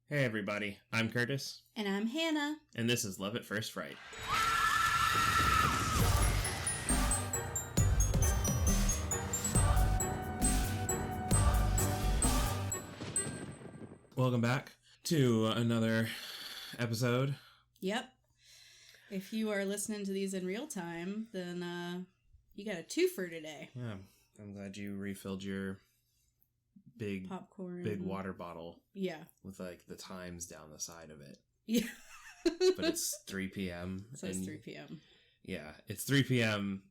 Hey everybody, I'm Curtis. And I'm Hannah. And this is Love at First Fright. Welcome back to another episode. Yep. If you are listening to these in real time, then you got a twofer today. Yeah, I'm glad you refilled your big popcorn, big water bottle. Yeah. With like the times down the side of it. Yeah. But it's 3 p.m. So it's 3 p.m. Yeah, it's 3 p.m.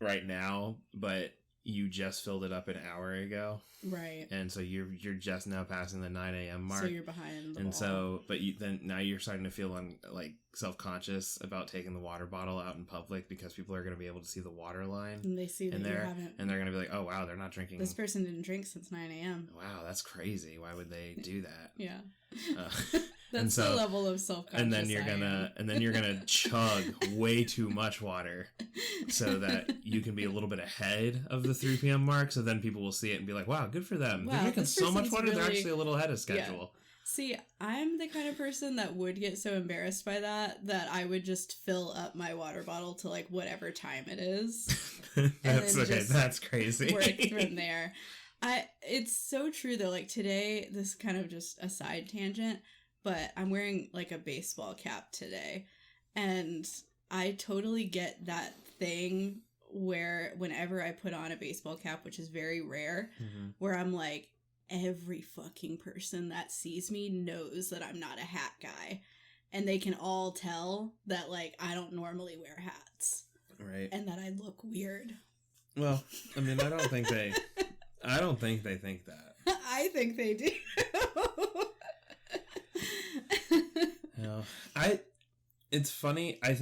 right now, but you just filled it up an hour ago. Right. And so you're just now passing the 9 a.m. mark. So you're behind the And ball. so, but now you're starting to feel self-conscious about taking the water bottle out in public because people are going to be able to see the water line. And they see that you haven't. And they're going to be like, oh, wow, they're not drinking. This person didn't drink since 9 a.m. Wow, that's crazy. Why would they do that? Yeah. That's the level of self-conscious. And then you're gonna chug way too much water so that you can be a little bit ahead of the 3 p.m. mark. So then people will see it and be like, wow, good for them. Wow, they're drinking so much water, they're actually a little ahead of schedule. Yeah. See, I'm the kind of person that would get so embarrassed by that I would just fill up my water bottle to like whatever time it is. That's okay. That's crazy. Work from there. It's so true though. Like today, this is kind of just a side tangent, but I'm wearing like a baseball cap today, and I totally get that thing where whenever I put on a baseball cap, which is very rare, where I'm like, every fucking person that sees me knows that I'm not a hat guy, and they can all tell that like I don't normally wear hats, right? And that I look weird. Well, I mean, I don't think they think that. I think they do. No, it's funny. I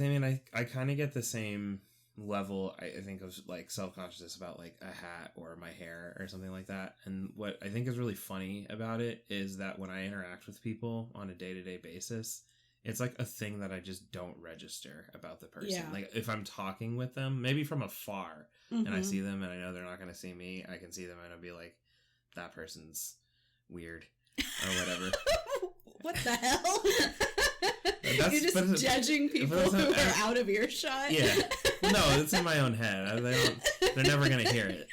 kind of get the same level, I think, of like self-consciousness about like a hat or my hair or something like that. And what I think is really funny about it is that when I interact with people on a day-to-day basis, it's like a thing that I just don't register about the person. Yeah. Like if I'm talking with them, maybe from afar, and I see them and I know they're not going to see me, I can see them and I'll be like, that person's weird or whatever. What the hell? You're just judging people who are out of earshot? Yeah. No, it's in my own head. They're never going to hear it.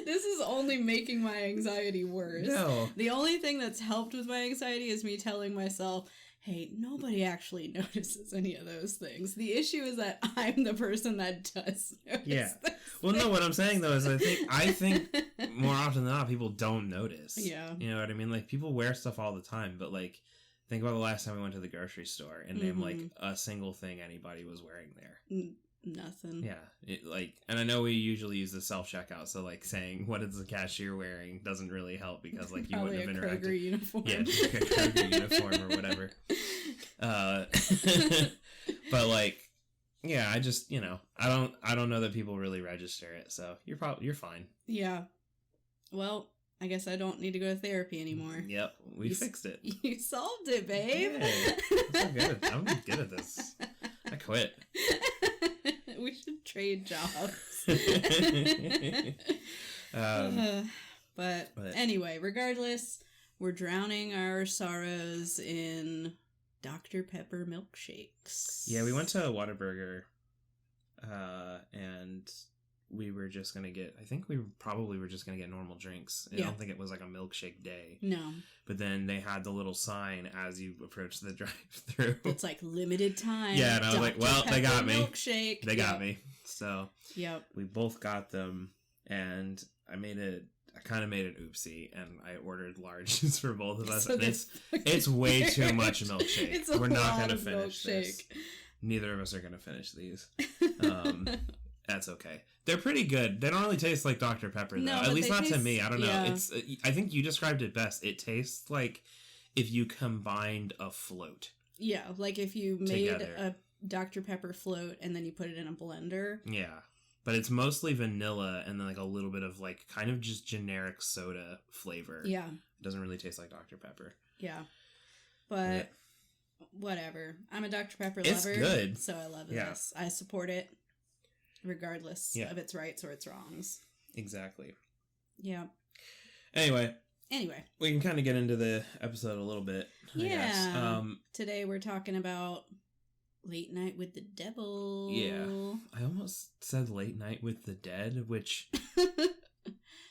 This is only making my anxiety worse. No. The only thing that's helped with my anxiety is me telling myself, hey, nobody actually notices any of those things. The issue is that I'm the person that does notice. Yeah. Well, no, what I'm saying, though, is I think more often than not, people don't notice. Yeah. You know what I mean? Like, people wear stuff all the time, but, like, think about the last time we went to the grocery store and name, like, a single thing anybody was wearing there. Nothing. Yeah. And I know we usually use the self-checkout, so, like, saying, what is the cashier wearing doesn't really help because, like, you wouldn't have interacted. Kroger uniform. Yeah, just like a Kroger uniform or whatever. But, like, yeah, I just, I don't know that people really register it, so you're fine. Yeah. Well, I guess I don't need to go to therapy anymore. Yep, we fixed it. You solved it, babe. Yeah, I'm good at this. I quit. We should trade jobs. But anyway, regardless, we're drowning our sorrows in Dr. Pepper milkshakes. Yeah, we went to Whataburger, and we were just going to get, I think we probably were just going to get normal drinks. I don't think it was like a milkshake day. No. But then they had the little sign as you approach the drive-thru. It's like limited time. Yeah, and I was like, well, they got me. Milkshake. They got me. So yep. We both got them, and I kind of made an oopsie, and I ordered larges for both of us. So and it's way too much milkshake. We're not going to finish this. Neither of us are going to finish these. That's okay. They're pretty good. They don't really taste like Dr. Pepper, though. At least not to me. I don't know. I think you described it best. It tastes like if you combined a float. Yeah, like if you made a Dr. Pepper float and then you put it in a blender. Yeah. But it's mostly vanilla and then like a little bit of like kind of just generic soda flavor. Yeah. It doesn't really taste like Dr. Pepper. Yeah. But whatever. I'm a Dr. Pepper lover. It's good. So I love this. I support it regardless of its rights or its wrongs. Exactly. Yeah. Anyway, Anyway. We can kind of get into the episode a little bit, I guess. Today we're talking about Late Night with the Devil. Yeah. I almost said Late Night with the Dead, which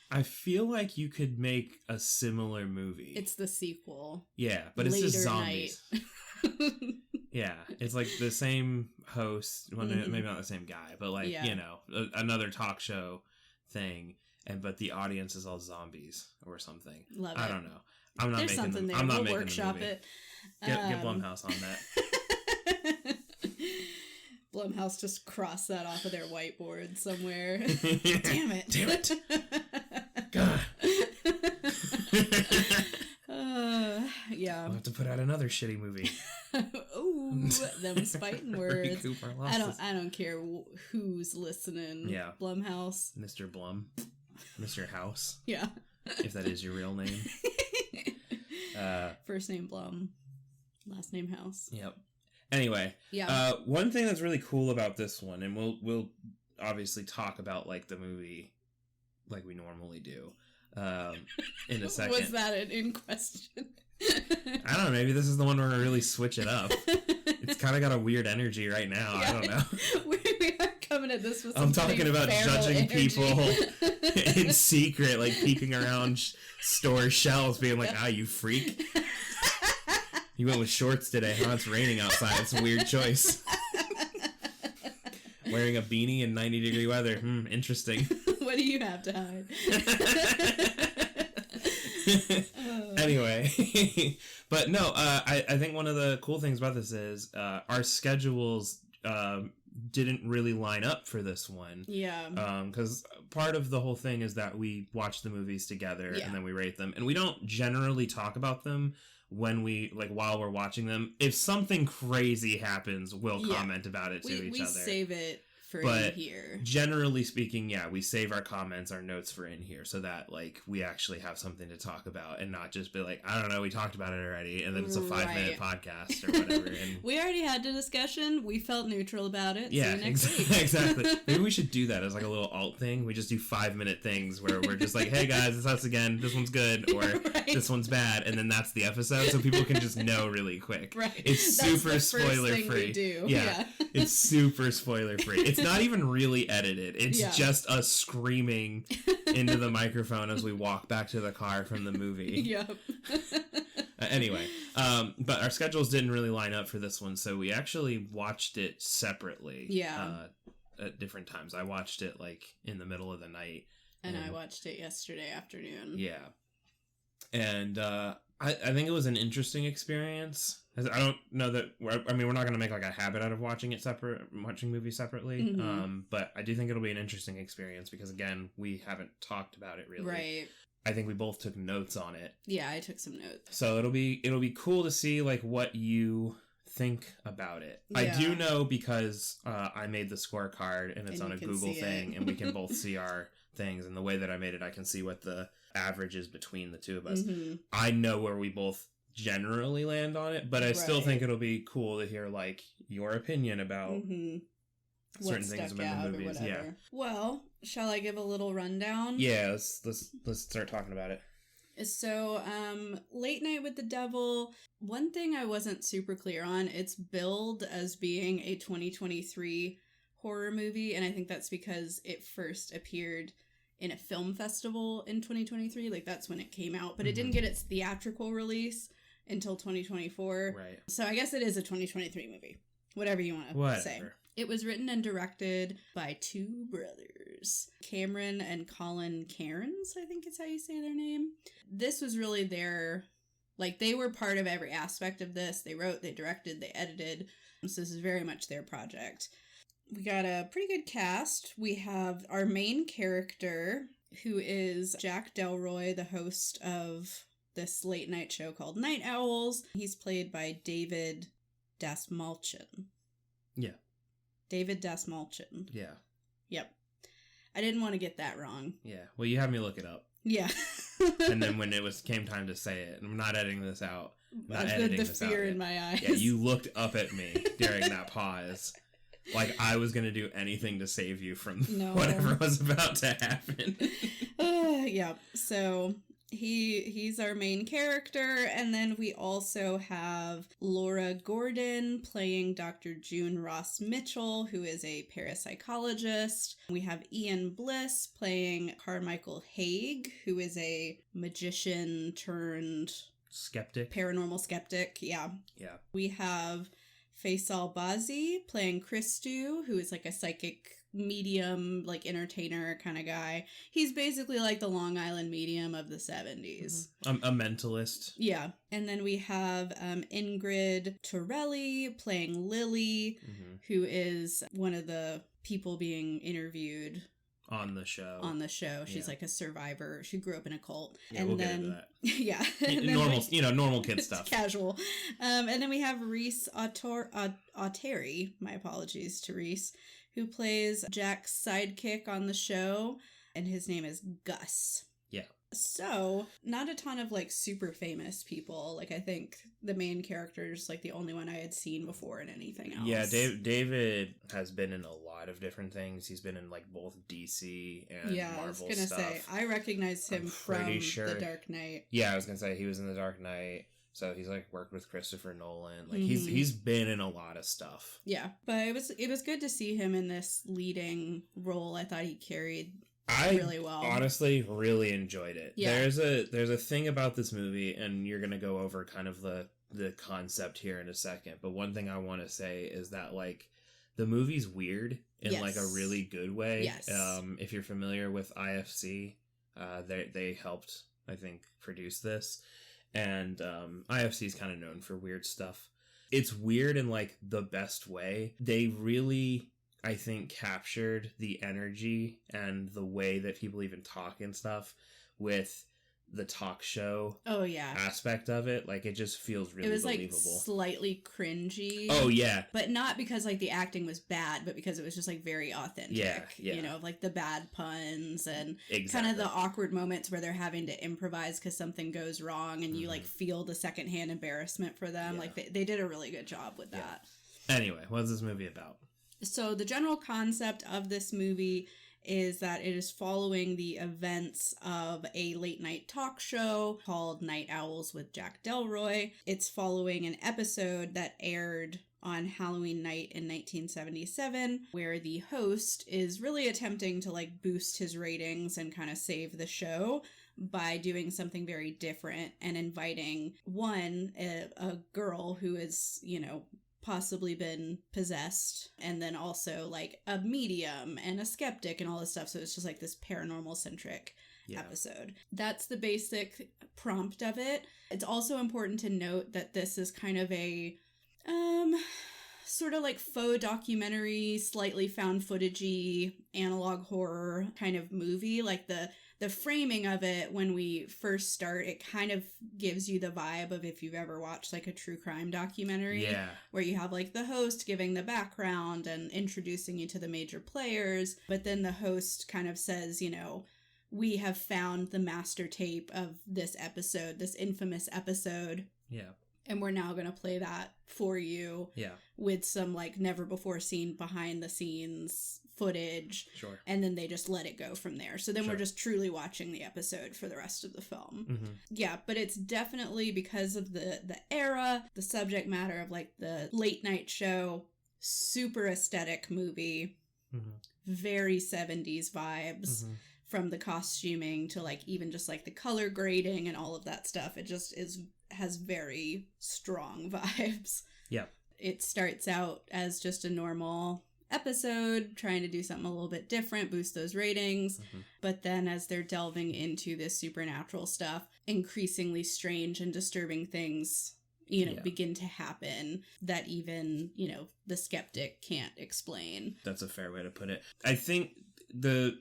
I feel like you could make a similar movie. It's the sequel. Yeah, but it's just zombies. Night. Yeah, it's like the same host, well, maybe not the same guy, but like, you know, another talk show thing, but the audience is all zombies or something. Love I it. don't know. I'm not There's making something them. there. I'm not We'll making workshop the movie. it. Get Blumhouse on that. Blumhouse just crossed that off of their whiteboard somewhere. Damn it. Damn it. God. Yeah. We'll have to put out another shitty movie. Ooh, them's fighting words. Cooper I don't care who's listening. Yeah. Blumhouse. Mr. Blum. Mr. House. Yeah. If that is your real name. First name Blum. Last name House. Yep. Anyway. Yeah. One thing that's really cool about this one, and we'll obviously talk about like the movie like we normally do. In a second. Was that an in question? I don't know, maybe this is the one where we really switch it up. It's kind of got a weird energy right now. Yeah. I don't know. We are coming at this with some I'm talking about judging energy. people in secret, like peeking around store shelves, being like, you freak. You went with shorts today, huh? It's raining outside. It's a weird choice. Wearing a beanie in 90-degree weather. Interesting. What do you have to hide? Anyway, but no, I think one of the cool things about this is our schedules didn't really line up for this one. Yeah. Because part of the whole thing is that we watch the movies together and then we rate them, and we don't generally talk about them when while we're watching them. If something crazy happens, we'll comment about it to each other. We save it for in here. Generally speaking, we save our comments, our notes for in here, so that like we actually have something to talk about and not just be like, I don't know, we talked about it already, and then it's a 5-minute podcast or whatever. And we already had the discussion. We felt neutral about it. Yeah, See you next week. Exactly. Maybe we should do that as like a little alt thing. We just do 5-minute things where we're just like, hey guys, it's us again. This one's good, or this one's bad, and then that's the episode, so people can just know really quick. Right. It's super spoiler free. Yeah. It's super spoiler free. It's not even really edited. It's just us screaming into the microphone as we walk back to the car from the movie. Yep. Anyway, but our schedules didn't really line up for this one, so we actually watched it separately. Yeah. At different times. I watched it like in the middle of the night. And I watched it yesterday afternoon. Yeah. And I think it was an interesting experience. I don't know that we're not going to make like a habit out of watching movies separately. Mm-hmm. But I do think it'll be an interesting experience because again, we haven't talked about it really. Right. I think we both took notes on it. Yeah, I took some notes. So it'll be cool to see like what you think about it. Yeah. I do know because I made the scorecard and it's on a Google thing and we can both see our things, and the way that I made it, I can see what the average is between the two of us. Mm-hmm. I know where we both generally land on it, but I still think it'll be cool to hear like your opinion about certain things about the movies. Yeah. Well, shall I give a little rundown? Yeah, let's start talking about it. So, Late Night with the Devil, one thing I wasn't super clear on, it's billed as being a 2023 horror movie, and I think that's because it first appeared in a film festival in 2023, like that's when it came out, but it didn't get its theatrical release until 2024. Right. So I guess it is a 2023 movie. Whatever you want to say. It was written and directed by two brothers, Cameron and Colin Cairns, I think is how you say their name. This was really they were part of every aspect of this. They wrote, they directed, they edited. So this is very much their project. We got a pretty good cast. We have our main character, who is Jack Delroy, the host of this late night show called Night Owls. He's played by David Dastmalchian. Yeah. David Dastmalchian. Yeah. Yep. I didn't want to get that wrong. Yeah. Well, you had me look it up. Yeah. And then when it came time to say it, I'm not editing this out. I'm not editing the this fear out in my eyes. Yeah, you looked up at me during that pause. Like I was going to do anything to save you from whatever was about to happen. Yeah. So He's our main character, and then we also have Laura Gordon playing Dr. June Ross Mitchell, who is a parapsychologist. We have Ian Bliss playing Carmichael Haig, who is a magician turned skeptic, paranormal skeptic. Yeah. We have Faisal Bazi playing Christu, who is like a psychic medium, like entertainer kind of guy. He's basically like the Long Island medium of the 70s. A mentalist. Yeah. And then we have Ingrid Torelli playing Lily, who is one of the people being interviewed on the show. She's like a survivor. She grew up in a cult. Yeah, we'll get into that. Yeah. Normal kid stuff. Casual. And then we have Reese Auteri, my apologies to Reese, who plays Jack's sidekick on the show, and his name is Gus. Yeah. So, not a ton of, like, super famous people. Like, I think the main character is, like, the only one I had seen before in anything else. Yeah, David has been in a lot of different things. He's been in, like, both DC and Marvel stuff. Yeah, I was gonna say, I recognize him from The Dark Knight. Yeah, I was gonna say, he was in The Dark Knight. So he's like worked with Christopher Nolan. Like he's been in a lot of stuff. Yeah. But it was good to see him in this leading role. I thought he carried really well. Honestly really enjoyed it. Yeah. There's a thing about this movie, and you're gonna go over kind of the concept here in a second. But one thing I want to say is that like the movie's weird in like a really good way. Yes. If you're familiar with IFC, they helped, I think, produce this. And IFC is kind of known for weird stuff. It's weird in like the best way. They really, I think, captured the energy and the way that people even talk and stuff with the talk show aspect of it. Like it just feels really believable. It was like slightly cringy. Oh yeah. But not because like the acting was bad, but because it was just like very authentic. Yeah. You know, like the bad puns and kind of the awkward moments where they're having to improvise because something goes wrong and you like feel the secondhand embarrassment for them. Like they did a really good job with that. Anyway, what's this movie about? So the general concept of this movie is that it is following the events of a late night talk show called Night Owls with Jack Delroy. It's following an episode that aired on Halloween night in 1977, where the host is really attempting to like boost his ratings and kind of save the show by doing something very different and inviting a girl who is, you know, possibly been possessed, and then also like a medium and a skeptic and all this stuff. So it's just like this paranormal centric episode. That's the basic prompt of it. It's also important to note that this is kind of a sort of like faux documentary, slightly found footagey analog horror kind of movie. Like the framing of it when we first start, it kind of gives you the vibe of if you've ever watched like a true crime documentary. Yeah. Where you have like the host giving the background and introducing you to the major players. But then the host kind of says, you know, we have found the master tape of this episode, this infamous episode. Yeah. And we're now going to play that for you. Yeah. With some like never before seen behind the scenes footage. Sure. And then they just let it go from there. So then we're just truly watching the episode for the rest of the film. Yeah, but it's definitely because of the era, the subject matter of like the late night show, super aesthetic movie, very 70s vibes. From the costuming to like even just like the color grading and all of that stuff. It just has very strong vibes. Yeah. It starts out as just a normal episode, trying to do something a little bit different, boost those ratings. But then as they're delving into this supernatural stuff, increasingly strange and disturbing things, you know, begin to happen that even, you know, the skeptic can't explain. That's a fair way to put it. I think the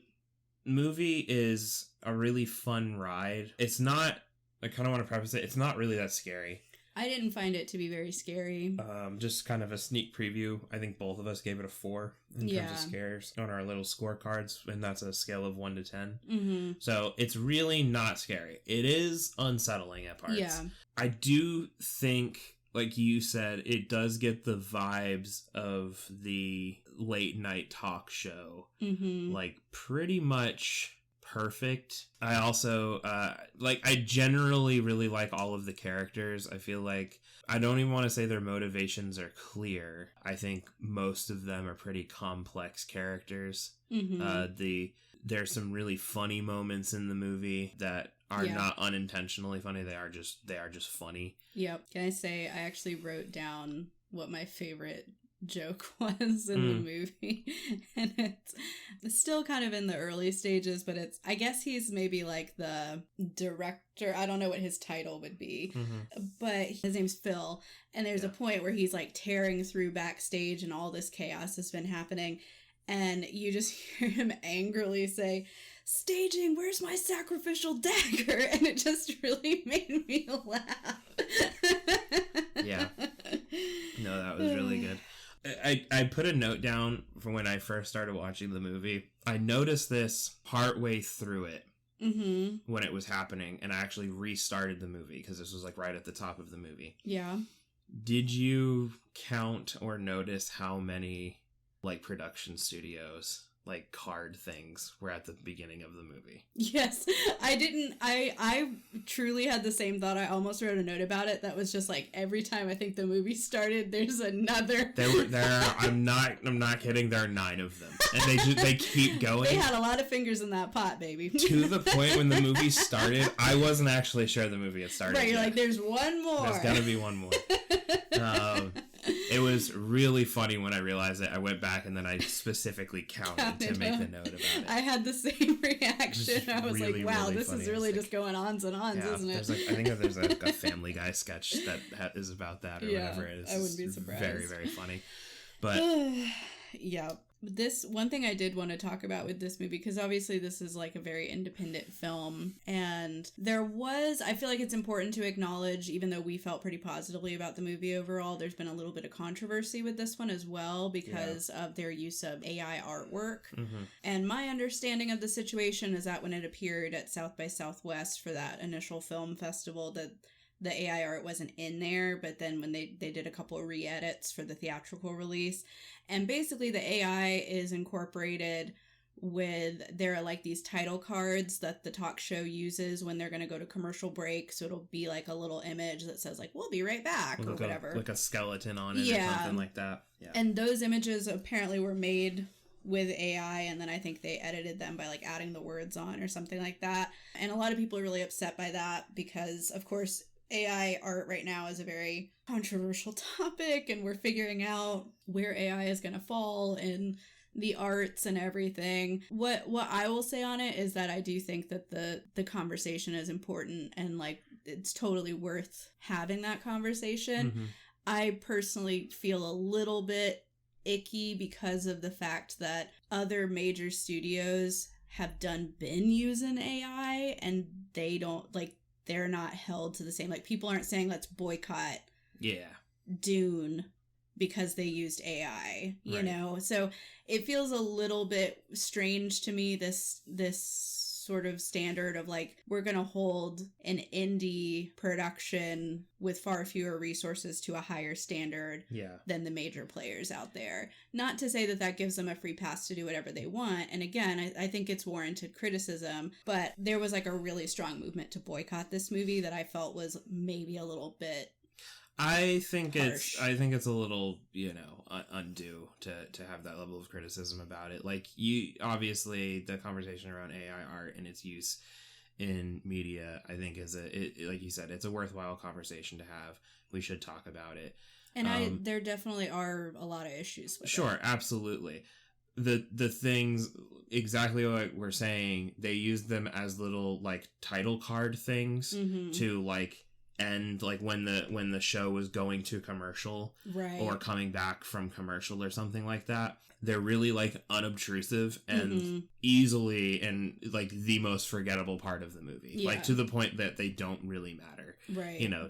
movie is a really fun ride. It's not, I kind of want to preface it, it's not really that scary. I didn't find it to be very scary. Just kind of a sneak preview. I think both of us gave it a 4 in terms of scares on our little scorecards, and that's a scale of 1 to 10. So it's really not scary. It is unsettling at parts. Yeah. I do think, like you said, it does get the vibes of the late night talk show, like pretty much perfect. I also I generally really like all of the characters. I feel like I don't even want to say their motivations are clear. I think most of them are pretty complex characters. There's some really funny moments in the movie that are not unintentionally funny. They are just funny. Yep. Can I say I actually wrote down what my favorite joke was in the movie, and it's still kind of in the early stages, but I guess he's maybe like the director. I don't know what his title would be, but his name's Phil, and there's a point where he's like tearing through backstage and all this chaos has been happening, and you just hear him angrily say, "Staging, where's my sacrificial dagger?" And it just really made me laugh. Yeah. No, that was really good. I put a note down from when I first started watching the movie. I noticed this partway through it when it was happening, and I actually restarted the movie because this was like right at the top of the movie. Yeah. Did you count or notice how many like production studios, like card things, were at the beginning of the movie? Yes, I didn't. I truly had the same thought. I almost wrote a note about it that was just like every time I think the movie started, there's another. I'm not kidding. There are 9 of them, and they keep going. They had a lot of fingers in that pot, baby. To the point when the movie started, I wasn't actually sure the movie had started. Right, you're yet. like, there's one more. There's gotta be one more. It was really funny when I realized it. I went back and then I specifically counted to make the note about it. I had the same reaction. I was really, like, wow, really this funny. is really just going ons and ons, isn't it? I think that there's a Family Guy sketch that is about that or whatever it is. I wouldn't be surprised. Very, very funny. But yeah. This one thing I did want to talk about with this movie, because obviously this is like a very independent film, and I feel like it's important to acknowledge, even though we felt pretty positively about the movie overall, there's been a little bit of controversy with this one as well because of their use of AI artwork. And my understanding of the situation is that when it appeared at South by Southwest for that initial film festival, that the AI art wasn't in there, but then when they did a couple of re-edits for the theatrical release, and basically the AI is incorporated with, there are like these title cards that the talk show uses when they're going to go to commercial break, so it'll be like a little image that says like, "We'll be right back," or whatever. Like a skeleton on it or something like that. Yeah. And those images apparently were made with AI, and then I think they edited them by like adding the words on or something like that. And a lot of people are really upset by that because, of course, AI art right now is a very controversial topic, and we're figuring out where AI is going to fall in the arts and everything. What I will say on it is that I do think that the conversation is important, and like it's totally worth having that conversation. I personally feel a little bit icky because of the fact that other major studios have been using AI, and they don't like, they're not held to the same, like people aren't saying let's boycott Dune because they used AI, you know? So it feels a little bit strange to me, this sort of standard of like, we're gonna hold an indie production with far fewer resources to a higher standard than the major players out there. Not to say that gives them a free pass to do whatever they want, and again, I think it's warranted criticism, but there was like a really strong movement to boycott this movie that I felt was maybe a little bit I think harsh. it's a little, undue to have that level of criticism about it. Like, obviously the conversation around AI art and its use in media, I think like you said, it's a worthwhile conversation to have. We should talk about it. And there definitely are a lot of issues with it. Sure, absolutely. The things, exactly what we're saying, they use them as little like title card things to like end, like when the show was going to commercial or coming back from commercial or something like that. They're really like unobtrusive and easily and like the most forgettable part of the movie, like to the point that they don't really matter.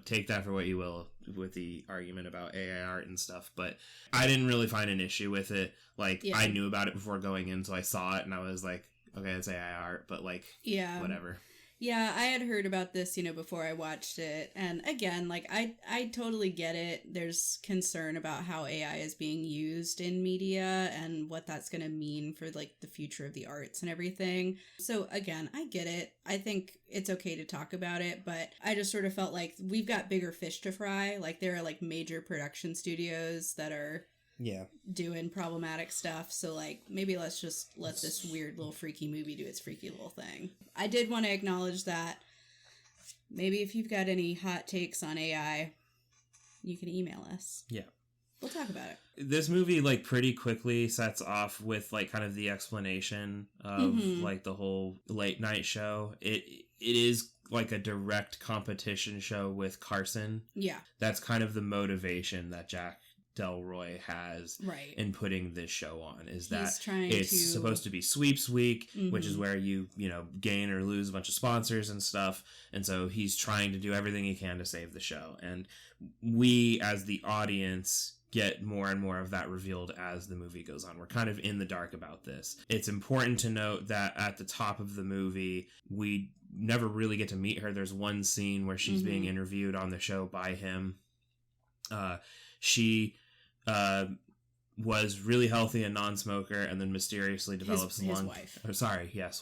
Take that for what you will with the argument about AI art and stuff, but I didn't really find an issue with it. Like I knew about it before going in, so I saw it and I was like, okay, it's AI art, but like whatever. Yeah, I had heard about this, before I watched it. And again, like I totally get it. There's concern about how AI is being used in media and what that's going to mean for like the future of the arts and everything. So again, I get it. I think it's okay to talk about it, but I just sort of felt like we've got bigger fish to fry. Like there are like major production studios that are doing problematic stuff. So like maybe let's just let this weird little freaky movie do its freaky little thing. I did want to acknowledge that maybe if you've got any hot takes on AI, you can email us. Yeah. We'll talk about it. This movie like pretty quickly sets off with like kind of the explanation of like the whole late night show. It is like a direct competition show with Carson. Yeah. That's kind of the motivation that Jack Delroy has in putting this show on, is that it's supposed to be sweeps week, which is where you gain or lose a bunch of sponsors and stuff, and so he's trying to do everything he can to save the show, and we as the audience get more and more of that revealed as the movie goes on. We're kind of in the dark about this. It's important to note that at the top of the movie, we never really get to meet her. There's one scene where she's being interviewed on the show by him. She was really healthy and non-smoker, and then mysteriously develops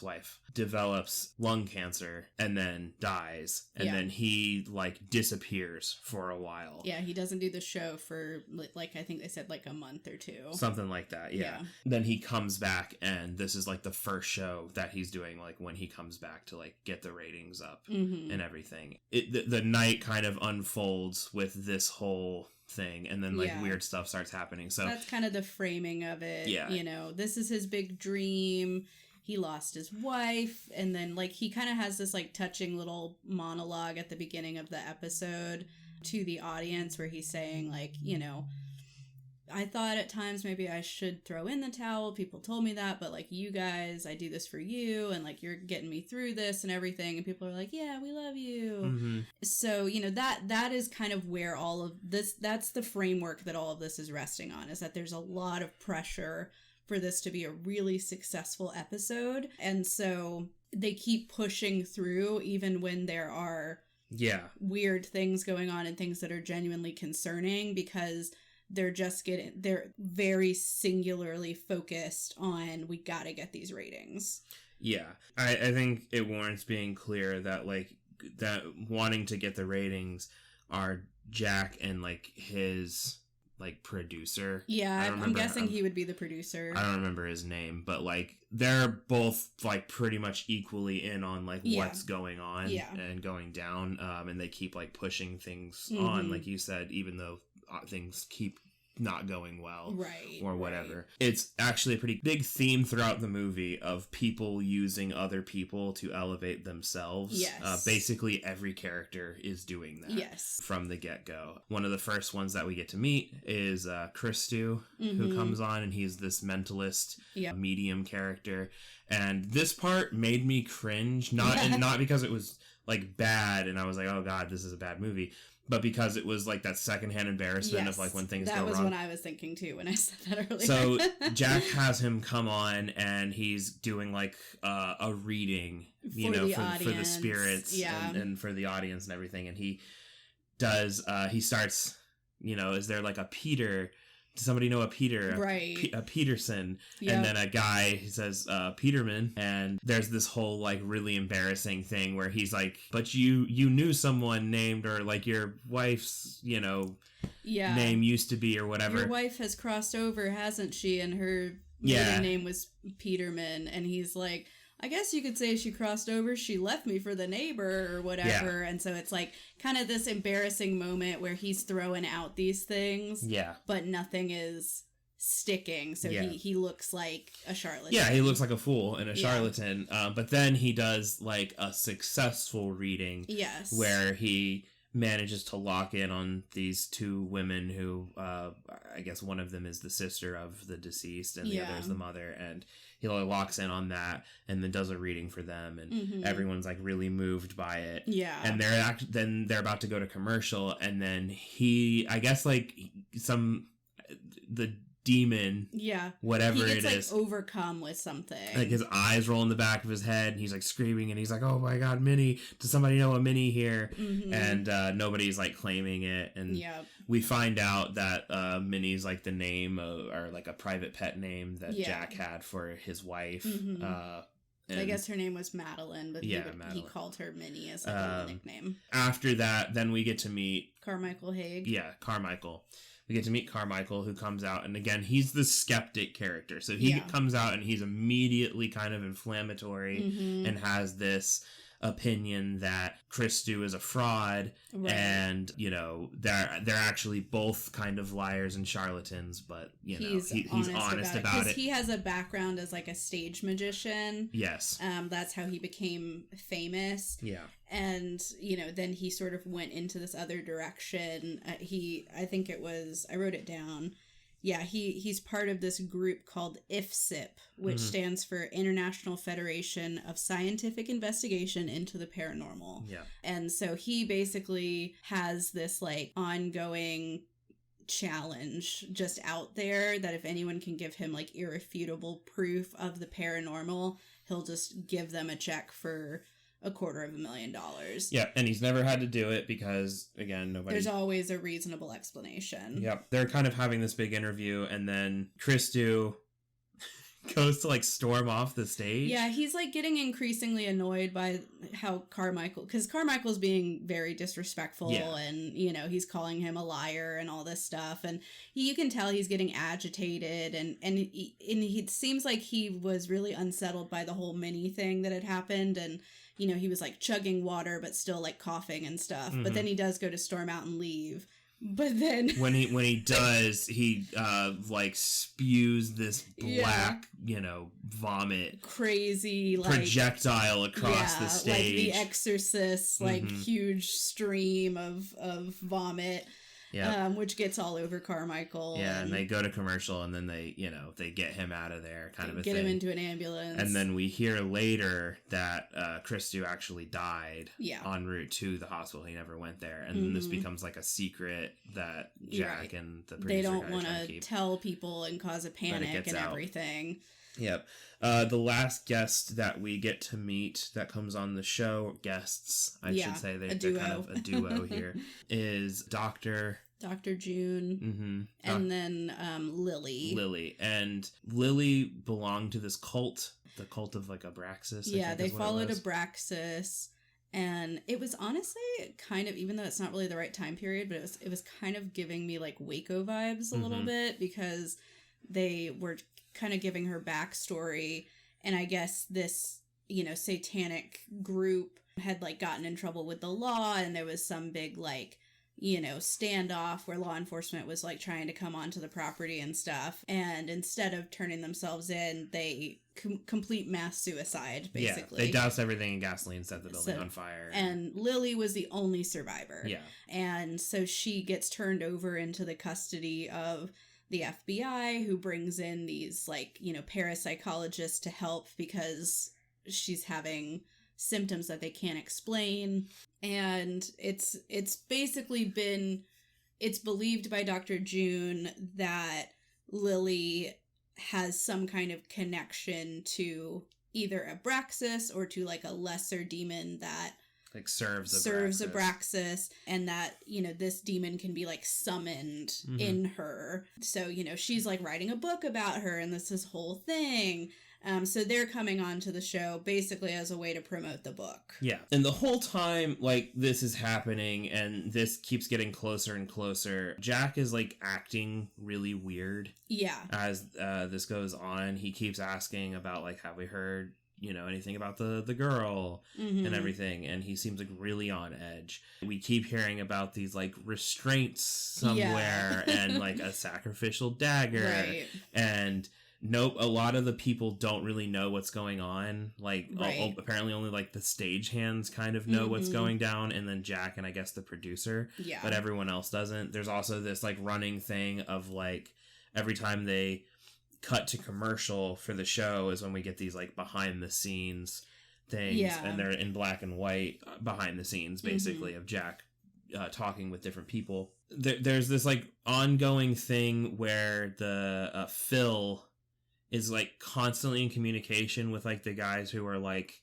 wife develops lung cancer and then dies, and then he like disappears for a while. Yeah, he doesn't do the show for like I think they said like a month or two, something like that. Yeah. Then he comes back, and this is like the first show that he's doing, like when he comes back to like get the ratings up and everything. The night kind of unfolds with this whole thing, and then like weird stuff starts happening. So that's kind of the framing of it. This is his big dream. He lost his wife, and then like he kind of has this like touching little monologue at the beginning of the episode to the audience where he's saying like, I thought at times maybe I should throw in the towel. People told me that, but like you guys, I do this for you, and like you're getting me through this and everything. And people are like, yeah, we love you. So, that is kind of where all of this, that's the framework that all of this is resting on, is that there's a lot of pressure for this to be a really successful episode. And so they keep pushing through even when there are weird things going on and things that are genuinely concerning, because they're very singularly focused on, we gotta get these ratings. Yeah. I think it warrants being clear that like that wanting to get the ratings are Jack and like his like producer. Yeah, I'm guessing he would be the producer. I don't remember his name, but like they're both like pretty much equally in on like what's going on and going down, and they keep like pushing things on, like you said, even though things keep not going well, or whatever. It's actually a pretty big theme throughout the movie of people using other people to elevate themselves. Basically every character is doing that from the get-go. One of the first ones that we get to meet is Christu, who comes on, and he's this mentalist medium character, and this part made me cringe, not because it was like bad and I was like, oh god, this is a bad movie, but because it was like that secondhand embarrassment of like when things go wrong. That was what I was thinking too when I said that earlier. So Jack has him come on, and he's doing like a reading, for the spirits and for the audience and everything. And he does, he starts, is there like a Peter? Does somebody know a Peter? A Peterson. Yep. And then a guy, he says Peterman, and there's this whole like really embarrassing thing where he's like, but you knew someone named, or like your wife's name used to be, or whatever. Your wife has crossed over, hasn't she? And her maiden name was Peterman. And he's like, I guess you could say she crossed over. She left me for the neighbor or whatever. And so it's like kind of this embarrassing moment where he's throwing out these things. But nothing is sticking. So he looks like a charlatan. Yeah, he looks like a fool and a charlatan. But then he does like a successful reading. Where he manages to lock in on these two women who, I guess one of them is the sister of the deceased and the other is the mother. And he locks in on that and then does a reading for them, and everyone's like really moved by it. And then they're about to go to commercial, and then he, I guess like the demon, Yeah. whatever he gets, it is, overcome with something. Like his eyes roll in the back of his head, and he's like screaming, and he's like, "Oh my god, Minnie! Does somebody know a Minnie here?" Mm-hmm. And nobody's like claiming it, and we find out that Minnie's like the name or like a private pet name that Jack had for his wife. Mm-hmm. I guess her name was Madeline, but he called her Minnie as a nickname. After that, then we get to meet Carmichael Haig. Yeah, Carmichael. We get to meet Carmichael, who comes out, and again, he's the skeptic character. So he comes out, and he's immediately kind of inflammatory and has this opinion that Christou is a fraud, and they're actually both kind of liars and charlatans, but he's honest about it. He has a background as like a stage magician. Yes. That's how he became famous. Yeah. And then he sort of went into this other direction. I think it was, I wrote it down. Yeah, he's part of this group called IFSIP, which stands for International Federation of Scientific Investigation into the Paranormal. Yeah. And so he basically has this like ongoing challenge just out there that if anyone can give him like irrefutable proof of the paranormal, he'll just give them a check for $250,000. Yeah, and he's never had to do it because, again, there's always a reasonable explanation. Yep. They're kind of having this big interview, and then Christou goes to, like, storm off the stage. Yeah, he's, like, getting increasingly annoyed by how because Carmichael's being very disrespectful, and, he's calling him a liar and all this stuff, and you can tell he's getting agitated, and it seems like he was really unsettled by the whole Minnie thing that had happened, and he was like chugging water, but still like coughing and stuff. But then he does go to storm out and leave. But then when he does, he like spews this black, vomit, crazy like projectile across the stage, like The Exorcist, like huge stream of vomit. Yeah, which gets all over Carmichael. Yeah, and they go to commercial, and then they get him out of there, kind of a thing. Get him into an ambulance. And then we hear later that Christou actually died en route to the hospital. He never went there, and this becomes like a secret that Jack and the producer they don't want to tell people and cause a panic and everything. Yep. The last guest that we get to meet that comes on the show, guests, I should say, they're kind of a duo here, is Dr. June, and then Lily. And Lily belonged to this cult, the cult of like Abraxas. Yeah, they followed Abraxas. And it was honestly kind of, even though it's not really the right time period, but it was kind of giving me like Waco vibes a little bit, because they were kind of giving her backstory, and I guess this satanic group had like gotten in trouble with the law, and there was some big like standoff where law enforcement was like trying to come onto the property and stuff, and instead of turning themselves in, they complete mass suicide basically. They doused everything in gasoline, set the building on fire, and Lily was the only survivor. And so she gets turned over into the custody of the FBI, who brings in these like parapsychologists to help because she's having symptoms that they can't explain. And it's basically it's believed by Dr. June that Lily has some kind of connection to either Abraxas or to like a lesser demon that like serves Abraxas, and that this demon can be like summoned in her. So she's like writing a book about her, and this whole thing. So they're coming on to the show basically as a way to promote the book. Yeah, and the whole time like this is happening, and this keeps getting closer and closer, Jack is like acting really weird. Yeah, as this goes on, he keeps asking about like, have we heard anything about the girl and everything, and he seems like really on edge. We keep hearing about these like restraints somewhere and like a sacrificial dagger, and a lot of the people don't really know what's going on. Like apparently only like the stagehands kind of know what's going down, and then Jack and I guess the producer, but everyone else doesn't. There's also this like running thing of like every time they cut to commercial for the show is when we get these like behind the scenes things, and they're in black and white behind the scenes basically of Jack talking with different people. There's this like ongoing thing where the Phil is like constantly in communication with like the guys who are like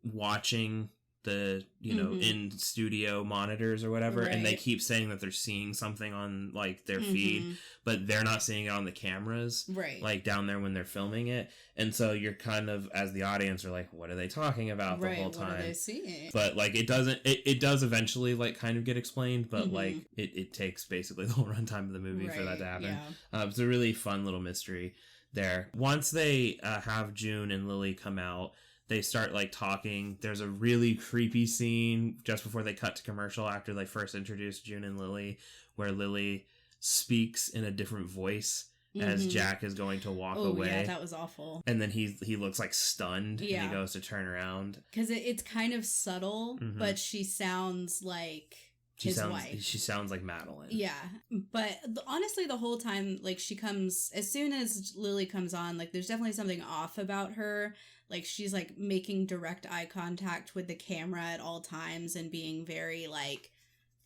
watching the in studio monitors or whatever, and they keep saying that they're seeing something on like their feed, but they're not seeing it on the cameras like down there when they're filming it. And so you're kind of, as the audience, are like, what are they talking about the whole time? What are they seeing? But like it does eventually like kind of get explained, but like it takes basically the whole runtime of the movie for that to happen. It's a really fun little mystery there. Once they have June and Lily come out, they start like talking. There's a really creepy scene just before they cut to commercial after they first introduce June and Lily, where Lily speaks in a different voice as Jack is going to walk away. Yeah, that was awful. And then he looks like stunned and he goes to turn around. Because it's kind of subtle, but she sounds like his wife. She sounds like Madeline. Yeah. But honestly, the whole time, like, she comes, as soon as Lily comes on, like, there's definitely something off about her. Like, she's, like, making direct eye contact with the camera at all times and being very, like,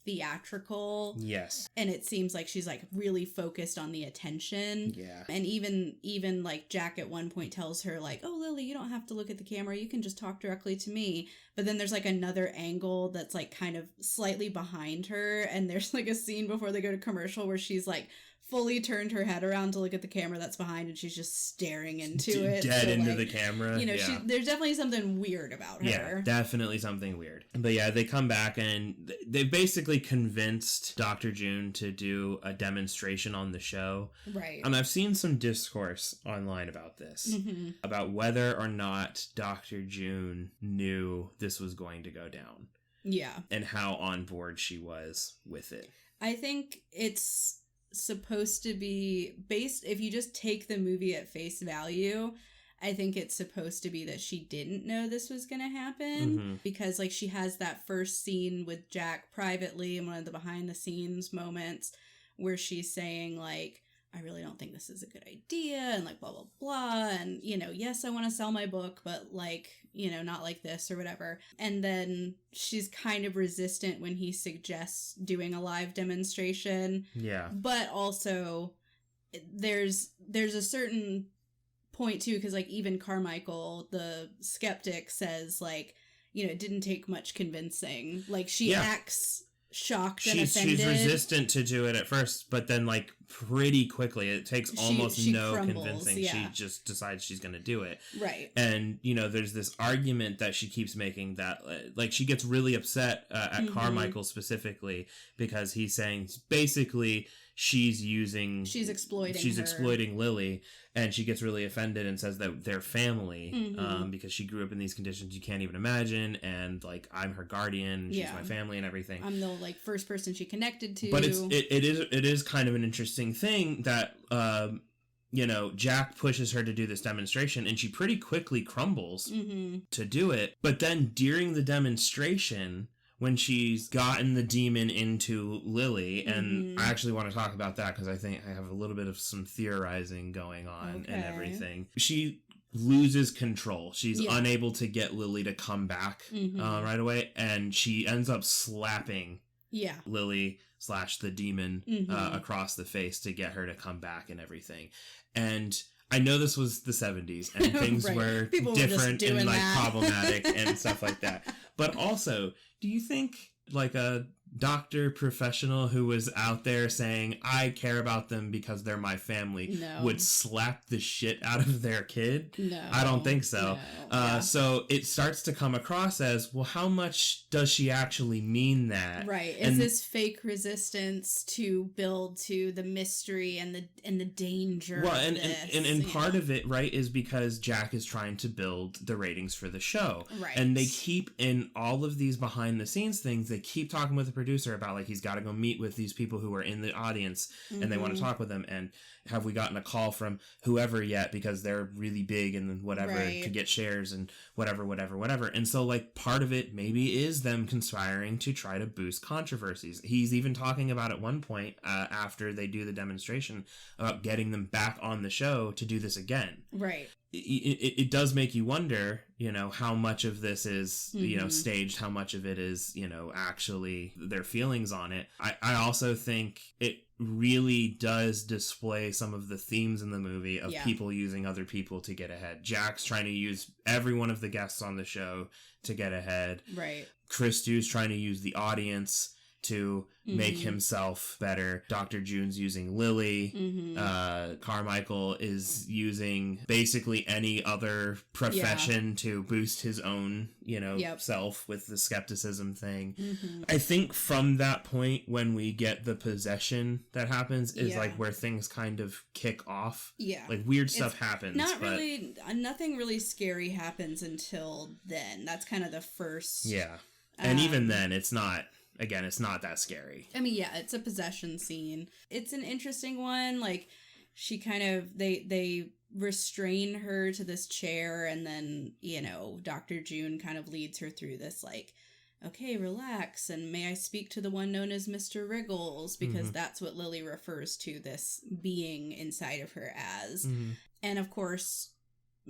theatrical. Yes. And it seems like she's, like, really focused on the attention. Yeah. And even like, Jack at one point tells her, like, oh, Lily, you don't have to look at the camera. You can just talk directly to me. But then there's, like, another angle that's, like, kind of slightly behind her. And there's, like, a scene before they go to commercial where she's, like, fully turned her head around to look at the camera that's behind, and she's just staring into it. Dead into the camera. You know, there's definitely something weird about her. Yeah, definitely something weird. But yeah, they come back and they've basically convinced Dr. June to do a demonstration on the show. Right. I've seen some discourse online about this, about whether or not Dr. June knew this was going to go down. Yeah. And how on board she was with it. I think it's supposed to be based, if you just take the movie at face value, I think it's supposed to be that she didn't know this was going to happen, because like she has that first scene with Jack privately in one of the behind the scenes moments where she's saying like, I really don't think this is a good idea, and like blah blah blah, and you know, yes, I want to sell my book, but like, you know, not like this or whatever. And then she's kind of resistant when he suggests doing a live demonstration. Yeah. But also there's a certain point too, because like even Carmichael, the skeptic, says like, you know, it didn't take much convincing. Like she acts shocked and offended. She's resistant to do it at first, but then like pretty quickly it takes almost no convincing. She just decides she's gonna do it, right? And you know, there's this argument that she keeps making that like she gets really upset at Carmichael specifically, because he's saying basically she's exploiting Lily, and she gets really offended and says that they're family, because she grew up in these conditions you can't even imagine, and like I'm her guardian, and she's my family and everything. I'm the like first person she connected to. But it is kind of an interesting thing that you know, Jack pushes her to do this demonstration, and she pretty quickly crumbles to do it. But then during the demonstration, when she's gotten the demon into Lily, and I actually want to talk about that because I think I have a little bit of some theorizing going on and everything. She loses control. She's unable to get Lily to come back right away, and she ends up slapping Lily / the demon across the face to get her to come back and everything. And I know this was the 70s and things were different and like problematic and stuff like that. But also, do you think like a doctor professional who was out there saying, I care about them because they're my family, would slap the shit out of their kid? No. I don't think so. So it starts to come across as, well, how much does she actually mean that? Right. Is this fake resistance to build to the mystery and the danger? Well, and part of it, right, is because Jack is trying to build the ratings for the show. Right. And they keep, in all of these behind the scenes things, they keep talking with the producer about like he's got to go meet with these people who are in the audience and they want to talk with them, and have we gotten a call from whoever yet, because they're really big and whatever to get shares and whatever. And so like part of it maybe is them conspiring to try to boost controversies. He's even talking about at one point after they do the demonstration about getting them back on the show to do this again. Right. it does make you wonder, you know, how much of this is, you know, staged, how much of it is, you know, actually their feelings on it. I also think it really does display some of the themes in the movie of people using other people to get ahead. Jack's trying to use every one of the guests on the show to get ahead. Right. Chris Stew's trying to use the audience to make himself better. Dr. June's using Lily. Carmichael is using basically any other profession to boost his own, you know, self with the skepticism thing. I think from that point when we get the possession that happens is like where things kind of kick off. Yeah. Like weird stuff happens. Nothing really scary happens until then. That's kind of the first. Yeah. And even then it's not. Again, it's not that scary. I mean, yeah, it's a possession scene. It's an interesting one. Like, she kind of, they restrain her to this chair, and then, you know, Dr. June kind of leads her through this, like, okay, relax, and may I speak to the one known as Mr. Wriggles, because that's what Lily refers to this being inside of her as. And, of course,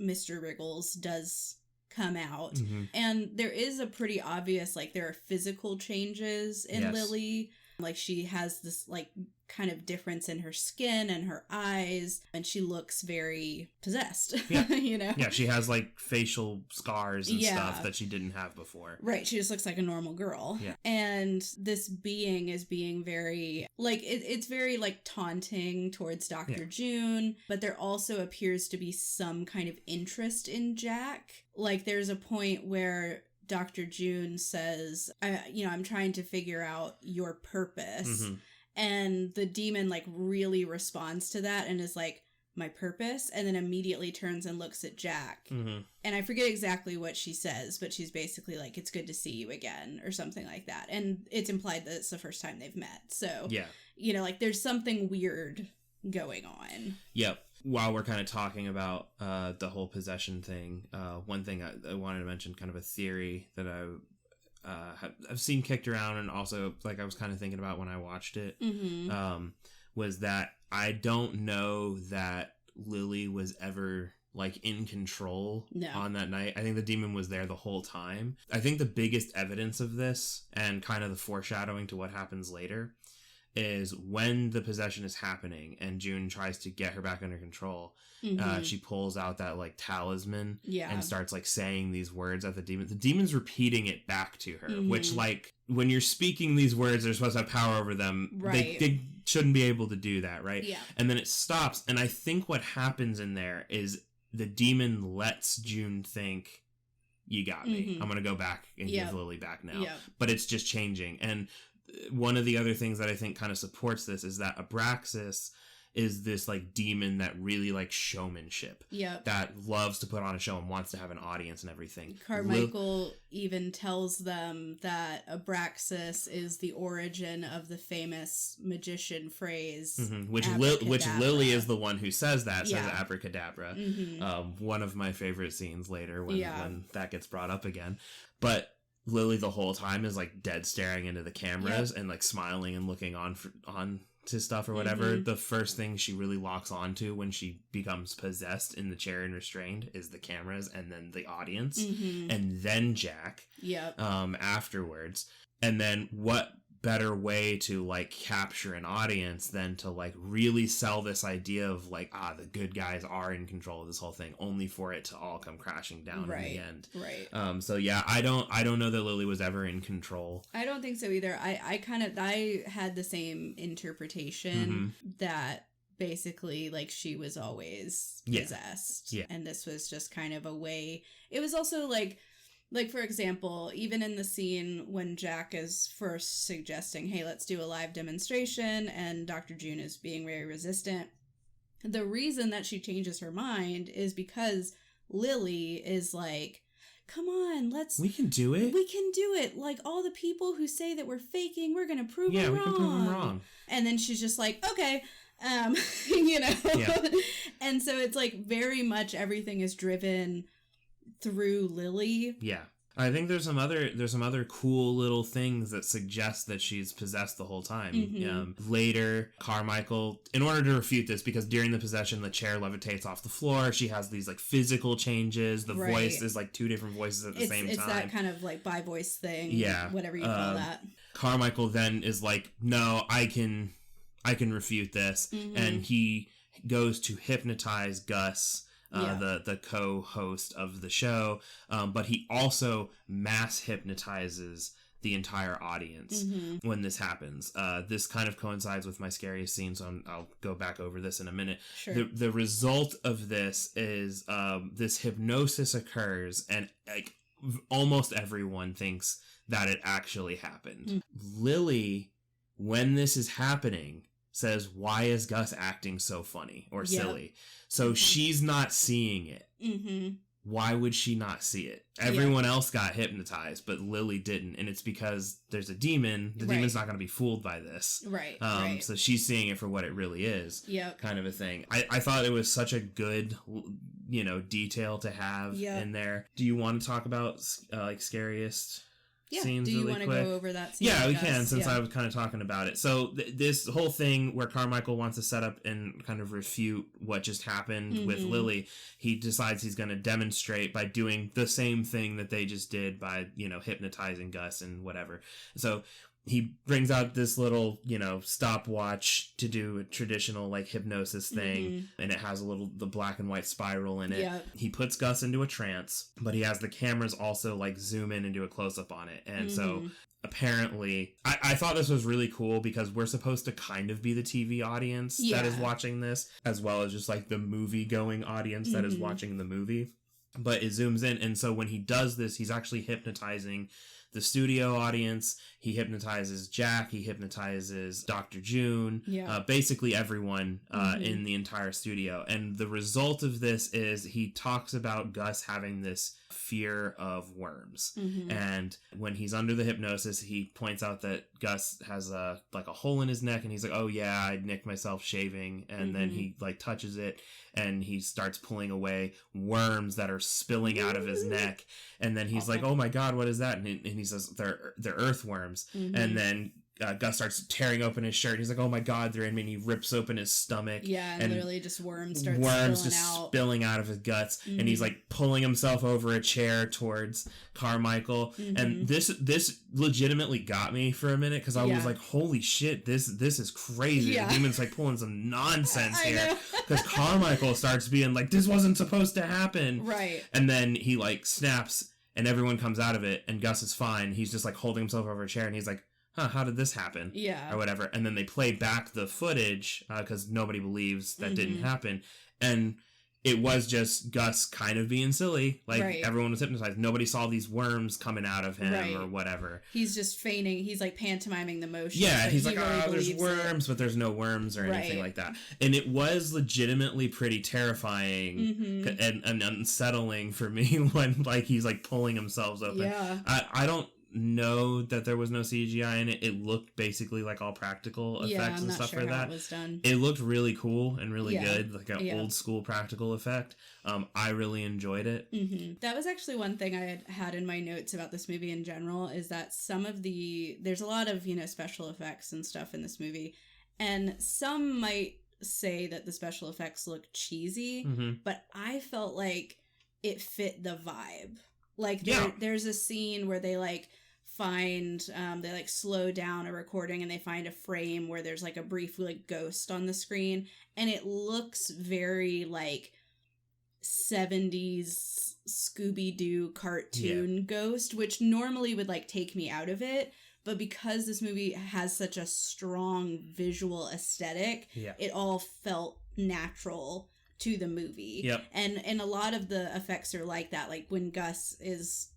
Mr. Wriggles does come out, and there is a pretty obvious, like, there are physical changes in Lily. Like, she has this, like, kind of difference in her skin and her eyes, and she looks very possessed. You know? Yeah, she has, like, facial scars and stuff that she didn't have before. Right, she just looks like a normal girl. Yeah. And this being is being very, like, it's very, like, taunting towards Dr. June, but there also appears to be some kind of interest in Jack. Like, there's a point where Dr. June says, I'm trying to figure out your purpose. And the demon, like, really responds to that and is like, my purpose? And then immediately turns and looks at Jack. And I forget exactly what she says, but she's basically like, it's good to see you again, or something like that. And it's implied that it's the first time they've met. So, you know, like, there's something weird going on. Yep. While we're kind of talking about the whole possession thing, one thing I wanted to mention, kind of a theory that I've seen kicked around, and also, like, I was kind of thinking about when I watched it, was that I don't know that Lily was ever, like, in control on that night. I think the demon was there the whole time. I think the biggest evidence of this, and kind of the foreshadowing to what happens later, is when the possession is happening and June tries to get her back under control, she pulls out that, like, talisman and starts, like, saying these words at the demon. The demon's repeating it back to her, which, like, when you're speaking these words, they're supposed to have power over them. Right. They shouldn't be able to do that, right? Yeah. And then it stops, and I think what happens in there is the demon lets June think, you got me. I'm going to go back and give Lily back now. But it's just changing. And one of the other things that I think kind of supports this is that Abraxas is this, like, demon that really likes showmanship. That loves to put on a show and wants to have an audience and everything. Carmichael even tells them that Abraxas is the origin of the famous magician phrase, which Lily is the one who says that, says abracadabra. One of my favorite scenes later when that gets brought up again. But Lily the whole time is, like, dead staring into the cameras and, like, smiling and looking on to stuff or whatever. The first thing she really locks onto when she becomes possessed in the chair and restrained is the cameras, and then the audience, and then Jack afterwards. And then what better way to, like, capture an audience than to, like, really sell this idea of, like, the good guys are in control of this whole thing, only for it to all come crashing down in the end. Right. So yeah, I don't know that Lily was ever in control. I don't think so either. I had the same interpretation that basically, like, she was always possessed. And this was just kind of a way. It was also like, for example, even in the scene when Jack is first suggesting, hey, let's do a live demonstration, and Dr. June is being very resistant, the reason that she changes her mind is because Lily is like, come on, we can do it. We can do it. Like, all the people who say that we're faking, we're going to prove them wrong. Yeah, we can prove them wrong. And then she's just like, okay, you know? Yeah. And so it's, like, very much everything is driven through Lily. Yeah. I think there's some other cool little things that suggest that she's possessed the whole time. Later, Carmichael, in order to refute this, because during the possession the chair levitates off the floor, she has these like physical changes. The voice is like two different voices at the same time. It's that kind of like bi voice thing. Yeah, whatever you call that. Carmichael then is like, no, I can refute this, and he goes to hypnotize Gus, the co-host of the show, but he also mass hypnotizes the entire audience when this happens. This kind of coincides with my scariest scene, so I'll go back over this in a minute. Sure. The result of this is this hypnosis occurs, and like almost everyone thinks that it actually happened. Lily, when this is happening, says, why is Gus acting so funny or silly? So she's not seeing it. Why would she not see it? Everyone else got hypnotized, but Lily didn't. And it's because there's a demon. The demon's not going to be fooled by this. Right. So she's seeing it for what it really is. Kind of a thing. I thought it was such a good, detail to have in there. Do you want to talk about like scariest scenes? Do you really want to quick? Go over that scene? Yeah, we can, since I was kind of talking about it. So this whole thing where Carmichael wants to set up and kind of refute what just happened with Lily, he decides he's going to demonstrate by doing the same thing that they just did by, hypnotizing Gus and whatever. So he brings out this little, stopwatch to do a traditional like hypnosis thing, and it has the black and white spiral in it. He puts Gus into a trance, but he has the cameras also like zoom in and do a close-up on it. And so apparently, I thought this was really cool because we're supposed to kind of be the TV audience that is watching this, as well as just like the movie-going audience that is watching the movie. But it zooms in, and so when he does this, he's actually hypnotizing the studio audience. He hypnotizes Jack. He hypnotizes Dr. June. Basically everyone in the entire studio. And the result of this is he talks about Gus having this fear of worms. And when he's under the hypnosis, he points out that Gus has a hole in his neck, and he's like, oh yeah, I nicked myself shaving. And then he like touches it, and he starts pulling away worms that are spilling out of his neck. And then he's like, oh my god, what is that? And he says, they're earthworms. And then Gus starts tearing open his shirt. He's like, oh my god, they're in me. And he rips open his stomach. And literally just worms spilling out of his guts. And he's like pulling himself over a chair towards Carmichael. And this legitimately got me for a minute, because I was like, holy shit, this is crazy. The demon's like pulling some nonsense here. Because Carmichael starts being like, this wasn't supposed to happen. And then he like snaps, and everyone comes out of it, and Gus is fine. He's just like holding himself over a chair, and he's like, how did this happen? Or whatever. And then they play back the footage, because nobody believes that didn't happen. And it was just Gus kind of being silly. Like, everyone was hypnotized. Nobody saw these worms coming out of him or whatever. He's just feigning. He's like pantomiming the motion. He's like, there's worms, but there's no worms or anything like that. And it was legitimately pretty terrifying and unsettling for me when like he's like pulling himself open. I don't know that there was no CGI in it. It looked basically like all practical effects and stuff for that. It was done. It looked really cool and really good, like an old school practical effect. I really enjoyed it. That was actually one thing I had in my notes about this movie in general, is that there's a lot of, special effects and stuff in this movie, and some might say that the special effects look cheesy, but I felt like it fit the vibe. Like there's a scene where they like find they like slow down a recording, and they find a frame where there's like a brief like ghost on the screen, and it looks very like 70s Scooby-Doo cartoon ghost, which normally would like take me out of it. But because this movie has such a strong visual aesthetic, it all felt natural to the movie. And a lot of the effects are like that, like when Gus is,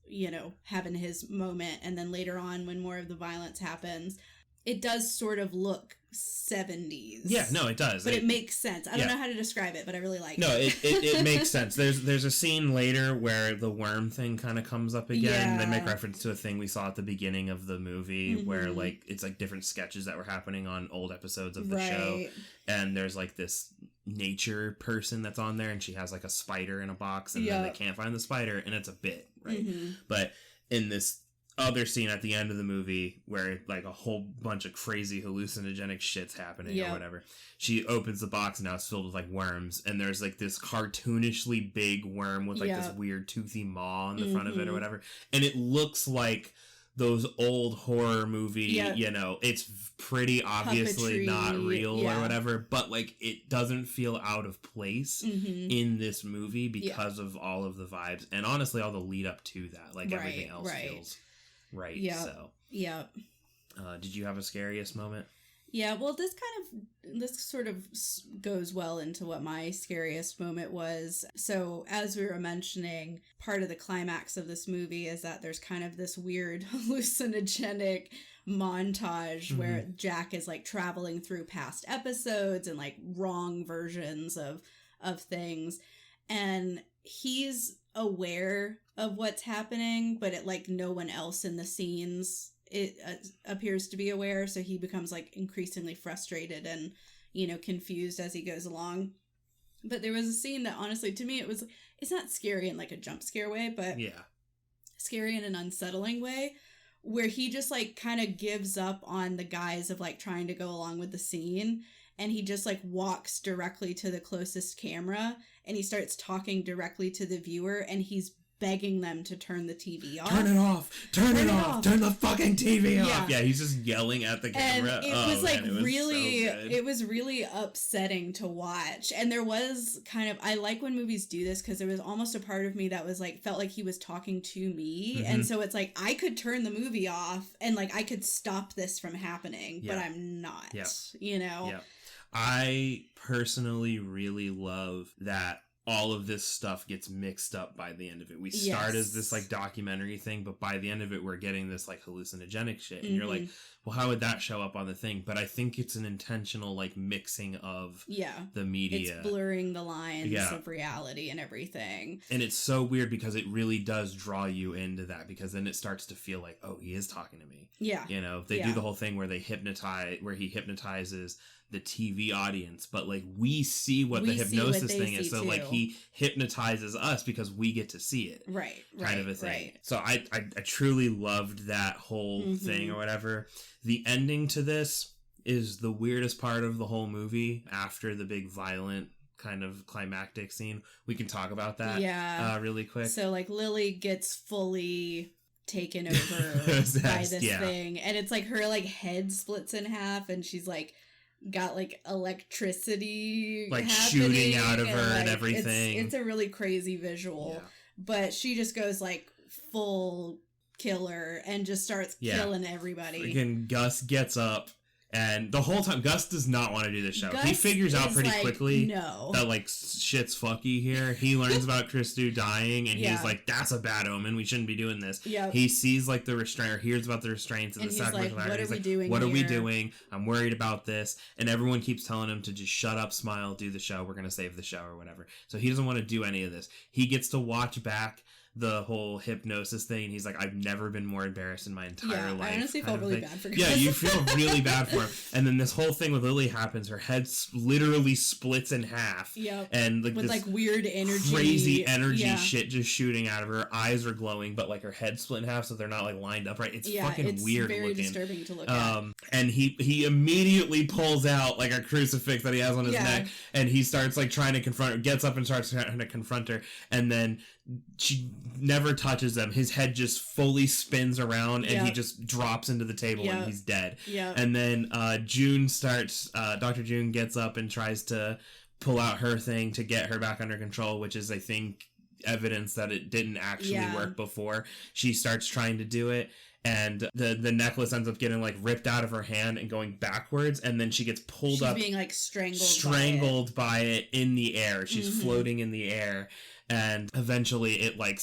having his moment, and then later on when more of the violence happens, it does sort of look 70s. Yeah, no, it does. But it makes sense. I don't know how to describe it, but I really like it. No, it makes sense. There's a scene later where the worm thing kind of comes up again. They make reference to a thing we saw at the beginning of the movie where like it's like different sketches that were happening on old episodes of the show. And there's like this nature person that's on there, and she has like a spider in a box, and then they can't find the spider, and it's a bit, right? But in this other scene at the end of the movie where like a whole bunch of crazy hallucinogenic shit's happening or whatever, she opens the box and now it's filled with like worms, and there's like this cartoonishly big worm with like this weird toothy maw on the front of it or whatever, and it looks like those old horror movie, you know, it's pretty obviously not real or whatever, but like it doesn't feel out of place in this movie because of all of the vibes and honestly all the lead up to that, like everything else feels right. So did you have a scariest moment? Yeah, well, this sort of goes well into what my scariest moment was. So, as we were mentioning, part of the climax of this movie is that there's kind of this weird hallucinogenic montage where Jack is like traveling through past episodes and like wrong versions of things, and he's aware of what's happening, but it like no one else in the scenes it appears to be aware, so he becomes like increasingly frustrated and, you know, confused as he goes along. But there was a scene that honestly to me it's not scary in like a jump scare way, but scary in an unsettling way, where he just like kind of gives up on the guise of like trying to go along with the scene, and he just like walks directly to the closest camera and he starts talking directly to the viewer, and he's begging them to turn the TV off. Turn it off! Turn it off! Turn the fucking TV off! Yeah, he's just yelling at the camera. And it was like it was really upsetting to watch. And there was kind of, I like when movies do this because there was almost a part of me that was like, felt like he was talking to me. And so it's like, I could turn the movie off and like I could stop this from happening, but I'm not, you know? Yeah. I personally really love that all of this stuff gets mixed up by the end of it. We start as this like documentary thing, but by the end of it, we're getting this like hallucinogenic shit. And you're like, well, how would that show up on the thing? But I think it's an intentional like mixing of the media. It's blurring the lines of reality and everything. And it's so weird because it really does draw you into that, because then it starts to feel like, oh, he is talking to me. Yeah. You know, they do the whole thing where he hypnotizes the TV audience, but like we see what the hypnosis thing is, so like he hypnotizes us because we get to see it, kind of a thing. So I truly loved that whole thing or whatever. The ending to this is the weirdest part of the whole movie. After the big violent kind of climactic scene, we can talk about that really quick. So like Lily gets fully taken over by this thing, and it's like her like head splits in half, and she's like got like electricity like shooting out of her and everything. It's a really crazy visual, but she just goes like full killer and just starts killing everybody. Freaking Gus gets up, and the whole time Gus does not want to do this show. He figures out pretty quickly that like shit's fucky here. He learns about Christou dying, and he's like, that's a bad omen, we shouldn't be doing this. He sees like the restraint, or hears about the restraints and the sacrificial like, what are we doing? I'm worried about this. And everyone keeps telling him to just shut up, smile, do the show, we're gonna save the show or whatever. So he doesn't want to do any of this. He gets to watch back the whole hypnosis thing, and he's like, I've never been more embarrassed in my entire life. I honestly felt really bad for Gus. Yeah, you feel really bad for him. And then this whole thing with Lily happens. Her head literally splits in half. Yep. And like with this like weird energy, crazy energy shit just shooting out of her. Eyes are glowing, but like her head split in half, so they're not like lined up right. It's fucking weird looking. It's very disturbing to look at. And he immediately pulls out like a crucifix that he has on his neck, and he starts like trying to confront her, gets up and starts trying to confront her, and then she never touches him. His head just fully spins around, and he just drops into the table, and he's dead. And then Dr. June gets up and tries to pull out her thing to get her back under control, which is, I think, evidence that it didn't actually work before. She starts trying to do it, and the necklace ends up getting like ripped out of her hand and going backwards, and then she gets pulled up, being like strangled by it in the air. She's floating in the air, and eventually it like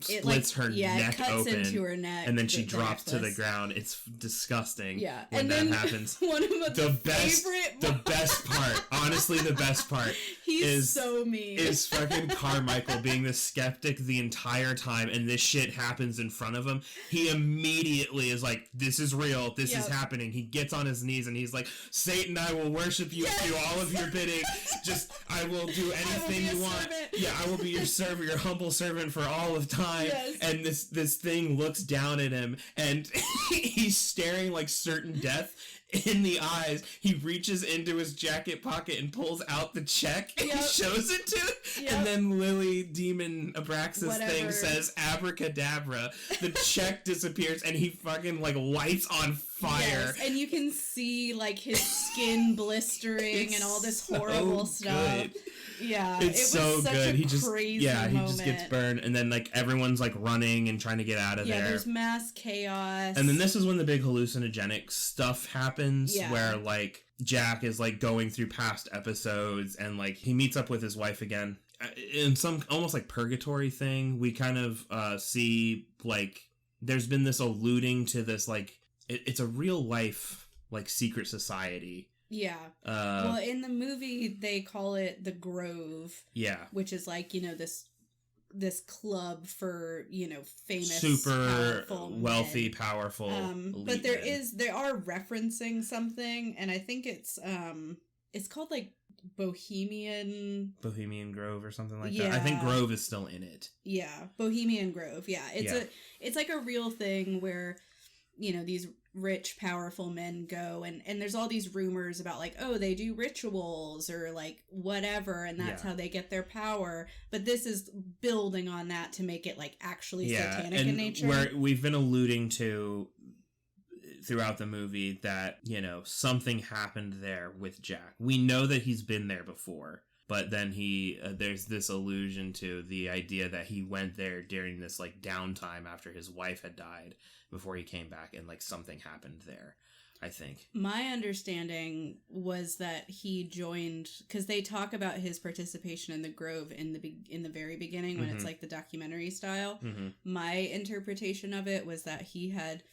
splits her neck open, into her neck, and then she drops to the ground. It's disgusting. When and that happens. One of the best part, honestly, the best part is so mean. Is fucking Carmichael being the skeptic the entire time, and this shit happens in front of him. He immediately is like, "This is real. This is happening." He gets on his knees and he's like, "Satan, I will worship you, do all of your bidding. Just, I will do anything you want. Servant. Yeah, I will be your servant, your humble servant for all of time." time, Yes. and this thing looks down at him, and he's staring like certain death in the eyes. He reaches into his jacket pocket and pulls out the check and Yep. shows it to him. Yep. And then Lily Demon Abraxas Whatever. thing says abracadabra. The check disappears and he fucking like lights on fire. Yes, and you can see like his skin blistering and all this horrible stuff. Good. Yeah, It's it was so such good. a He just crazy he moment. just gets burned, and then like everyone's like running and trying to get out of Yeah, there. there's mass chaos. And then this is when the big hallucinogenic stuff happens, Yeah. where like Jack is like going through past episodes, and like he meets up with his wife again in some almost like purgatory thing. We kind of see like there's been this alluding to this like it's a real life like secret society. Yeah. Well, in the movie, they call it the Grove. Yeah. Which is like, you know, this club for, you know, famous, super powerful wealthy, men. powerful. But men. they are referencing something, and I think it's called like Bohemian Grove or something like that. I think Grove is still in it. Yeah, Bohemian Grove. Yeah, it's like a real thing where, you know, these rich, powerful men go, and there's all these rumors about like, oh, they do rituals or like whatever, and that's how they get their power. But this is building on that to make it like actually satanic in nature. Where we've been alluding to throughout the movie that, you know, something happened there with Jack. We know that he's been there before, but then there's this allusion to the idea that he went there during this like downtime after his wife had died before he came back, and like something happened there, I think. My understanding was that he joined, because they talk about his participation in the Grove in the very beginning when it's like the documentary style. Mm-hmm. My interpretation of it was that he had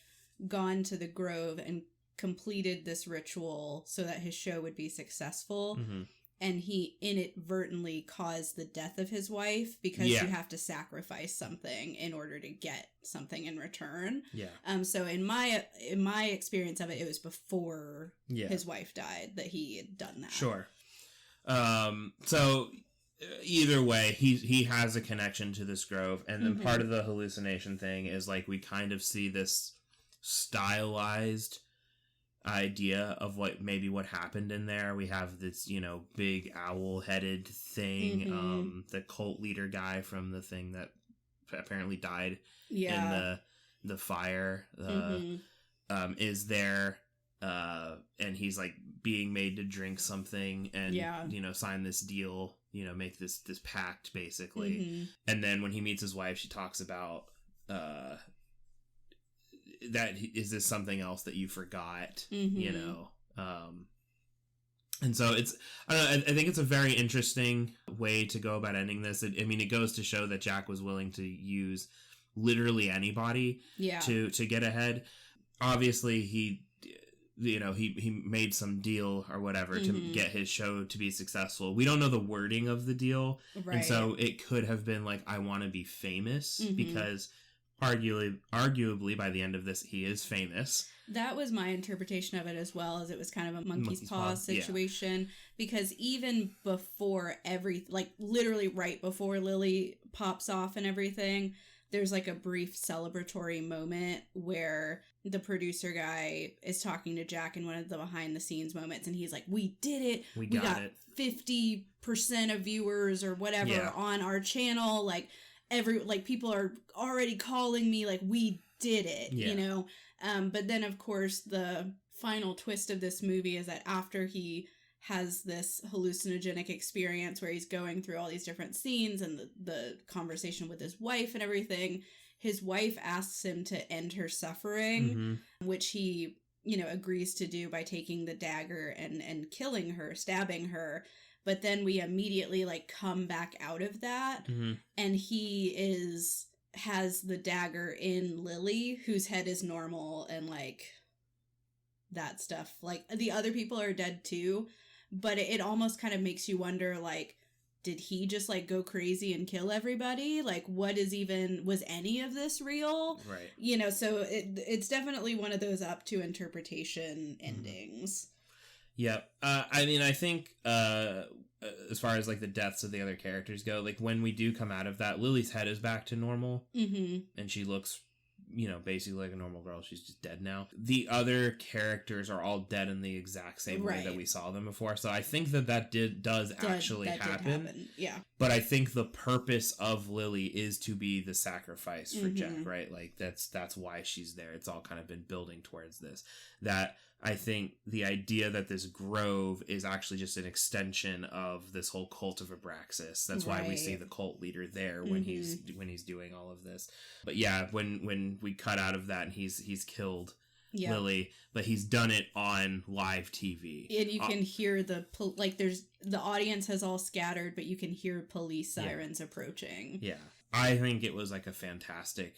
gone to the Grove and completed this ritual so that his show would be successful. Mm-hmm. And he inadvertently caused the death of his wife because you have to sacrifice something in order to get something in return. Yeah. So in my experience of it, it was before his wife died that he had done that. Sure. So either way, he has a connection to this grove, and then part of the hallucination thing is like we kind of see this stylized idea of what happened in there. We have this, you know, big owl-headed thing. The cult leader guy from the thing that apparently died in the fire is there, and he's like being made to drink something and you know, sign this deal, you know, make this pact basically. And then when he meets his wife, she talks about that is this something else that you forgot, you know. And so it's, I don't know, I think it's a very interesting way to go about ending this. It goes to show that Jack was willing to use literally anybody to get ahead. Obviously, he made some deal or whatever to get his show to be successful. We don't know the wording of the deal. Right. And so it could have been like, I want to be famous, because arguably by the end of this, he is famous. That was my interpretation of it as well, as it was kind of a monkey's paw situation, because even before literally right before Lily pops off and everything, there's like a brief celebratory moment where the producer guy is talking to Jack in one of the behind the scenes moments, and he's like, we did it. We got it. 50% of viewers or whatever on our channel. Like, people are already calling me, like, we did it, you know? But then, of course, the final twist of this movie is that after he has this hallucinogenic experience where he's going through all these different scenes and the conversation with his wife and everything, his wife asks him to end her suffering, which he, you know, agrees to do by taking the dagger and killing her, stabbing her. But then we immediately like come back out of that, and he has the dagger in Lily, whose head is normal and like that stuff. Like the other people are dead too, but it almost kind of makes you wonder, like, did he just like go crazy and kill everybody? Like, was any of this real? Right. You know, so it's definitely one of those up to interpretation endings. Yeah. I think as far as like the deaths of the other characters go, like when we do come out of that, Lily's head is back to normal, and she looks, you know, basically like a normal girl. She's just dead now. The other characters are all dead in the exact same way that we saw them before. So I think that does actually happen. Yeah. But I think the purpose of Lily is to be the sacrifice for Jack, right? Like that's why she's there. It's all kind of been building towards this. That I think the idea that this grove is actually just an extension of this whole cult of Abraxas. That's why we see the cult leader there when he's doing all of this. But yeah, when we cut out of that and he's killed Lily, but he's done it on live TV. And you can hear the audience has all scattered, but you can hear police sirens approaching. Yeah. I think it was like a fantastic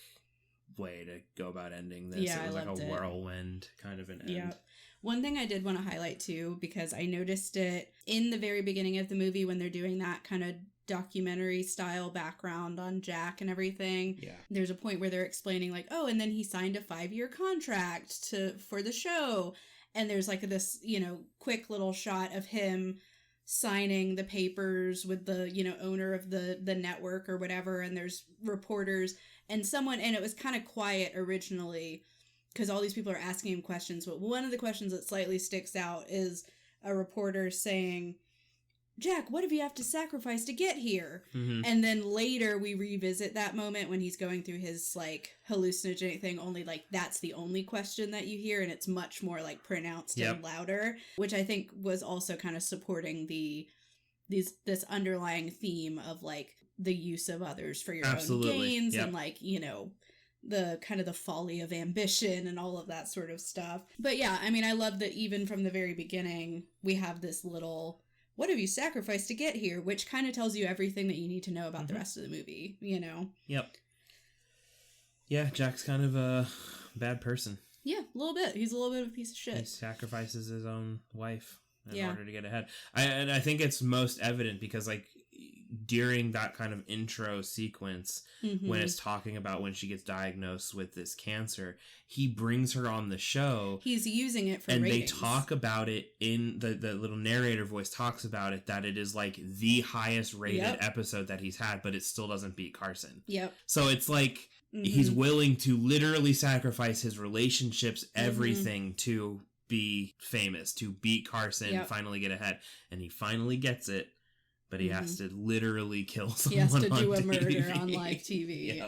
way to go about ending this. Yeah, it was I like a loved whirlwind kind of an end. Yeah. One thing I did want to highlight too, because I noticed it in the very beginning of the movie when they're doing that kind of documentary style background on Jack and everything. Yeah. There's a point where they're explaining like, oh, and then he signed a 5-year contract for the show. And there's like this, you know, quick little shot of him signing the papers with the, you know, owner of the network or whatever. And there's reporters and it was kind of quiet originally, because all these people are asking him questions. But one of the questions that slightly sticks out is a reporter saying, Jack, what have you have to sacrifice to get here? And then later we revisit that moment when he's going through his like hallucinogenic thing, only like that's the only question that you hear, and it's much more like pronounced and louder, which I think was also kind of supporting this underlying theme of like the use of others for your own gains and like, you know, the kind of the folly of ambition and all of that sort of stuff. But yeah, I mean, I love that even from the very beginning, we have this little, what have you sacrificed to get here? Which kind of tells you everything that you need to know about the rest of the movie, you know? Yep. Yeah, Jack's kind of a bad person. Yeah, a little bit. He's a little bit of a piece of shit. He sacrifices his own wife in order to get ahead. And I think it's most evident because, like, during that kind of intro sequence, when it's talking about when she gets diagnosed with this cancer, he brings her on the show. He's using it for and ratings. They talk about it in the little narrator voice talks about it, that it is like the highest rated episode that he's had, but it still doesn't beat Carson. So it's like he's willing to literally sacrifice his relationships, everything to be famous, to beat Carson, finally get ahead. And he finally gets it. But he has to literally kill someone. He has to do a TV. murder on live TV.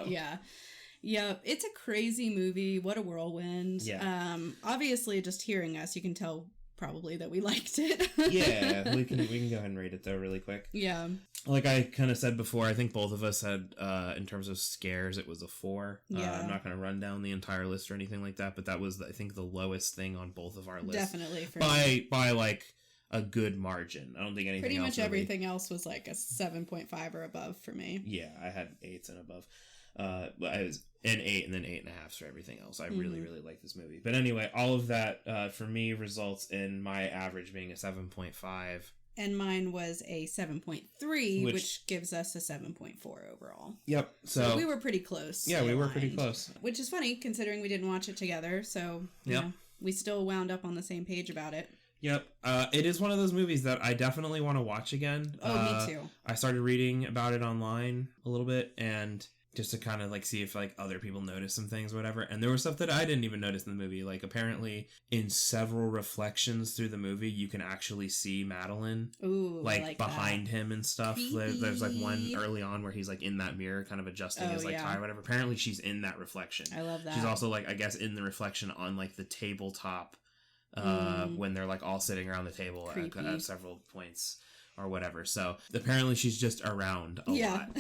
Yeah. It's a crazy movie. What a whirlwind. Yeah. Obviously, just hearing us, you can tell probably that we liked it. Yeah, we can go ahead and rate it though really quick. Yeah. Like I kind of said before, I think both of us had, in terms of scares, it was a 4. Yeah. I'm not going to run down the entire list or anything like that, but that was, I think, the lowest thing on both of our lists. Definitely. For by like a good margin. I don't think anything pretty else much everything else was like a 7.5 or above for me. Yeah, I had 8s and above. But I was an 8 and then 8.5 for everything else. I really like this movie. But anyway, all of that for me results in my average being a 7.5. And mine was a 7.3, which gives us a 7.4 overall. Yep. So we were pretty close. Yeah, we were pretty close. Which is funny considering we didn't watch it together. So you know, we still wound up on the same page about it. Yep. It is one of those movies that I definitely want to watch again. Oh, me too. I started reading about it online a little bit, and just to kind of like see if like other people notice some things or whatever. And there was stuff that I didn't even notice in the movie. Like apparently in several reflections through the movie, you can actually see Madeline like behind him and stuff. There's like one early on where he's like in that mirror kind of adjusting his like tie or whatever. Apparently she's in that reflection. I love that. She's also like, I guess, in the reflection on like the tabletop when they're like all sitting around the table at several points or whatever. So apparently she's just around a lot.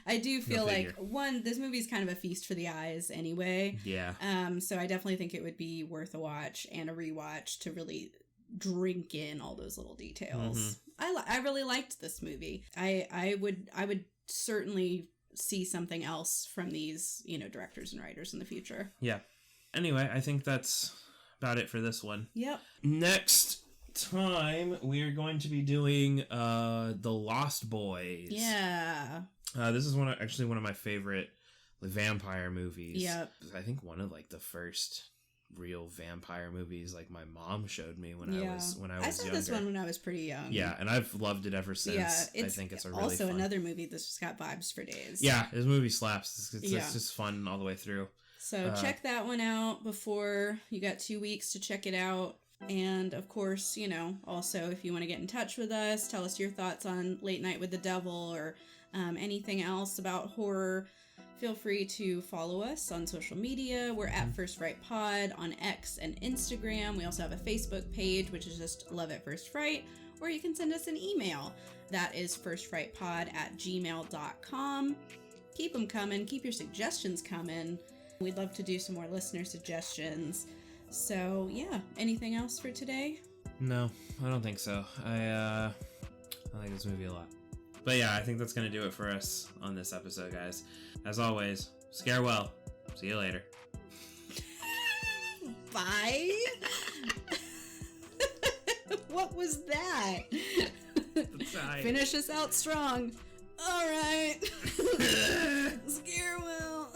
I do feel like this movie is kind of a feast for the eyes anyway. Yeah. So I definitely think it would be worth a watch and a rewatch to really drink in all those little details. I really liked this movie. I would certainly see something else from these, you know, directors and writers in the future. Yeah. Anyway, I think that's about it for this one. Yep. Next time we are going to be doing The Lost Boys. Yeah. This is one of my favorite vampire movies. Yep. I think one of like the first real vampire movies like my mom showed me when I was I saw younger. this one when I was pretty young. Yeah, and I've loved it ever since. Yeah, I think it's a really also fun. another movie that's just got vibes for days. Yeah, this movie slaps. It's just fun all the way through. So check that one out before you got 2 weeks to check it out. And of course, you know, also if you want to get in touch with us, tell us your thoughts on Late Night with the Devil or anything else about horror, feel free to follow us on social media. We're at First Fright Pod on X and Instagram. We also have a Facebook page, which is just Love at First Fright, or you can send us an email. That is firstfrightpod@gmail.com. Keep them coming. Keep your suggestions coming. We'd love to do some more listener suggestions. So, yeah. Anything else for today? No, I don't think so. I like this movie a lot. But yeah, I think that's going to do it for us on this episode, guys. As always, scare well. See you later. Bye. What was that? Finish us out strong. All right. Scare well.